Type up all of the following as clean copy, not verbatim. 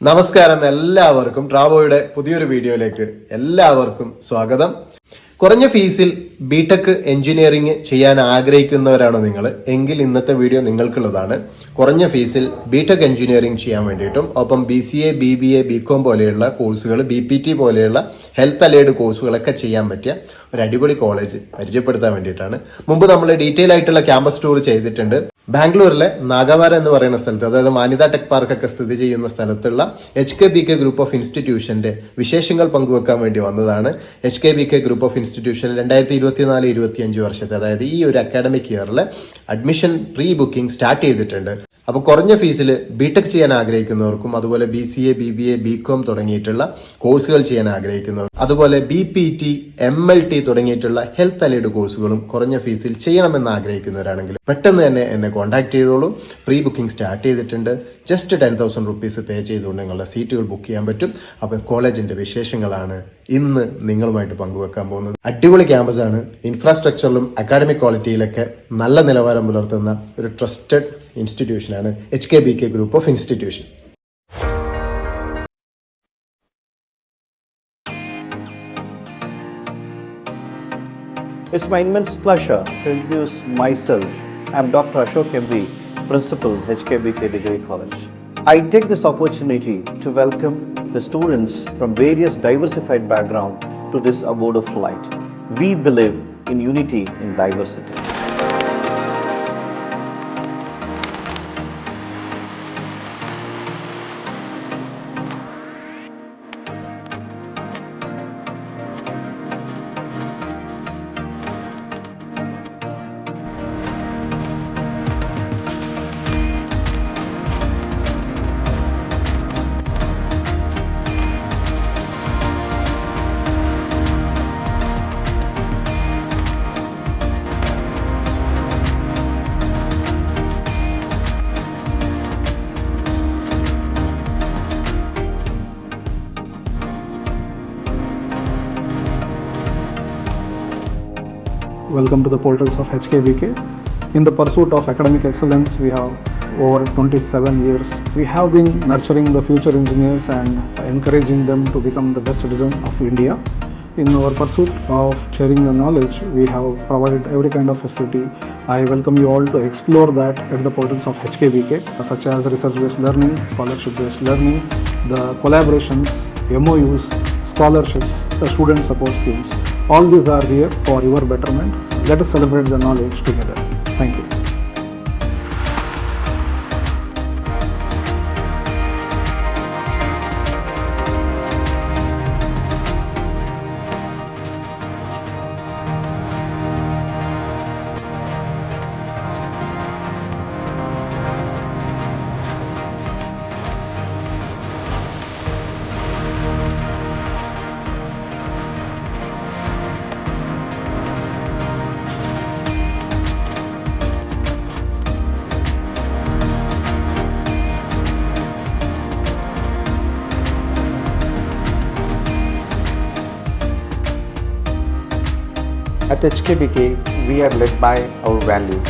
നമസ്കാരം, എല്ലാവർക്കും ട്രാവോയുടെ പുതിയൊരു വീഡിയോയിലേക്ക് എല്ലാവർക്കും സ്വാഗതം. കുറഞ്ഞ ഫീസിൽ ബിടെക് എഞ്ചിനീയറിംഗ് ചെയ്യാൻ ആഗ്രഹിക്കുന്നവരാണോ നിങ്ങൾ എങ്കിൽ ഇന്നത്തെ വീഡിയോ നിങ്ങൾക്കുള്ളതാണ്. കുറഞ്ഞ ഫീസിൽ ബിടെക് എഞ്ചിനീയറിംഗ് ചെയ്യാൻ വേണ്ടിയിട്ടും ഒപ്പം BCA, BBA, BCom പോലെയുള്ള കോഴ്സുകൾ, BPT പോലെയുള്ള ഹെൽത്ത് അലൈഡ് കോഴ്സുകളൊക്കെ ചെയ്യാൻ പറ്റിയ ഒരു അടിപൊളി കോളേജ് പരിചയപ്പെടുത്താൻ വേണ്ടിയിട്ടാണ്. മുമ്പ് നമ്മൾ ഡീറ്റെയിൽ ആയിട്ടുള്ള ക്യാമ്പസ് ടൂർ ചെയ്തിട്ടുണ്ട്. ബാംഗ്ലൂരിലെ നാഗവാര എന്ന് പറയുന്ന സ്ഥലത്ത്, അതായത് മാനിത ടെക് പാർക്ക് ഒക്കെ സ്ഥിതി ചെയ്യുന്ന സ്ഥലത്തുള്ള HKBK ഗ്രൂപ്പ് ഓഫ് ഇൻസ്റ്റിറ്റ്യൂഷന്റെ വിശേഷങ്ങൾ പങ്കുവെക്കാൻ വേണ്ടി വന്നതാണ്. HKBK ഗ്രൂപ്പ് ഓഫ് ഇൻസ്റ്റിറ്റ്യൂഷൻ 2024-25 വർഷത്തെ, അതായത് ഈ ഒരു അക്കാഡമിക് ഇയറിൽ അഡ്മിഷൻ പ്രീ ബുക്കിംഗ് സ്റ്റാർട്ട് ചെയ്തിട്ടുണ്ട്. അപ്പോൾ കുറഞ്ഞ ഫീസിൽ ബിടെക് ചെയ്യാൻ ആഗ്രഹിക്കുന്നവർക്കും, അതുപോലെ BCA, BBA, BCom തുടങ്ങിയിട്ടുള്ള കോഴ്സുകൾ ചെയ്യാൻ ആഗ്രഹിക്കുന്നവർ, അതുപോലെ BPT, MLT തുടങ്ങിയിട്ടുള്ള ഹെൽത്ത് അലൈഡ് കോഴ്സുകളും കുറഞ്ഞ ഫീസിൽ ചെയ്യണമെന്ന് ആഗ്രഹിക്കുന്നവരാണെങ്കിൽ പെട്ടെന്ന് തന്നെ എന്നെ കോൺടാക്ട് ചെയ്തോളൂ. പ്രീ ബുക്കിംഗ് സ്റ്റാർട്ട് ചെയ്തിട്ടുണ്ട്. ജസ്റ്റ് 10,000 റുപ്പീസ് പേ ചെയ്തുകൊണ്ട് നിങ്ങളുടെ സീറ്റുകൾ ബുക്ക് ചെയ്യാൻ പറ്റും. അപ്പോൾ കോളേജിന്റെ വിശേഷങ്ങളാണ് ഇന്ന് നിങ്ങളുമായിട്ട് പങ്കുവെക്കാൻ പോകുന്നത്. അടിപൊളി ക്യാമ്പസാണ്. ഇൻഫ്രാസ്ട്രക്ചറിലും അക്കാഡമിക് ക്വാളിറ്റിയിലൊക്കെ നല്ല നിലവാരം പുലർത്തുന്ന ഒരു ട്രസ്റ്റഡ് ഇൻസ്റ്റിറ്റ്യൂഷനാണ് HKBK group of institution. It's my immense pleasure to introduce myself. I'm Dr. Ashok MV, Principal, HKBK Degree College. I take this opportunity to welcome the students from various diversified backgrounds to this abode of light. We believe in unity in diversity. Welcome to the portals of HKBK. In the pursuit of academic excellence, we have over 27 years. We have been nurturing the future engineers and encouraging them to become the best citizen of India. In our pursuit of sharing the knowledge, we have provided every kind of facility. I welcome you all to explore that at the portals of HKBK, such as research-based learning, scholarship-based learning, the collaborations, MOUs, scholarships, the student support schemes. All these are here for your betterment. Let us celebrate the knowledge together. Thank you. At HKBK, we are led by our values.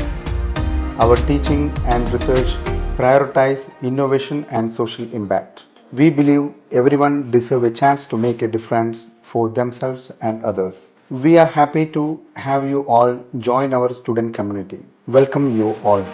Our teaching and research prioritize innovation and social impact. We believe everyone deserves a chance to make a difference for themselves and others. We are happy to have you all join our student community. Welcome you all.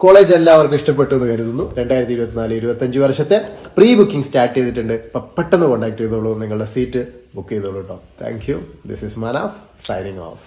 College എല്ലാവർക്കും ഇഷ്ടപ്പെട്ടു എന്ന് കരുതുന്നു. 2024-25 വർഷത്തെ pre booking start ചെയ്തിട്ടുണ്ട്. അപ്പം പെട്ടെന്ന് contact ചെയ്തോളൂ, നിങ്ങളുടെ സീറ്റ് ബുക്ക് ചെയ്തോളൂ കേട്ടോ. Thank you. This is Manaf signing of.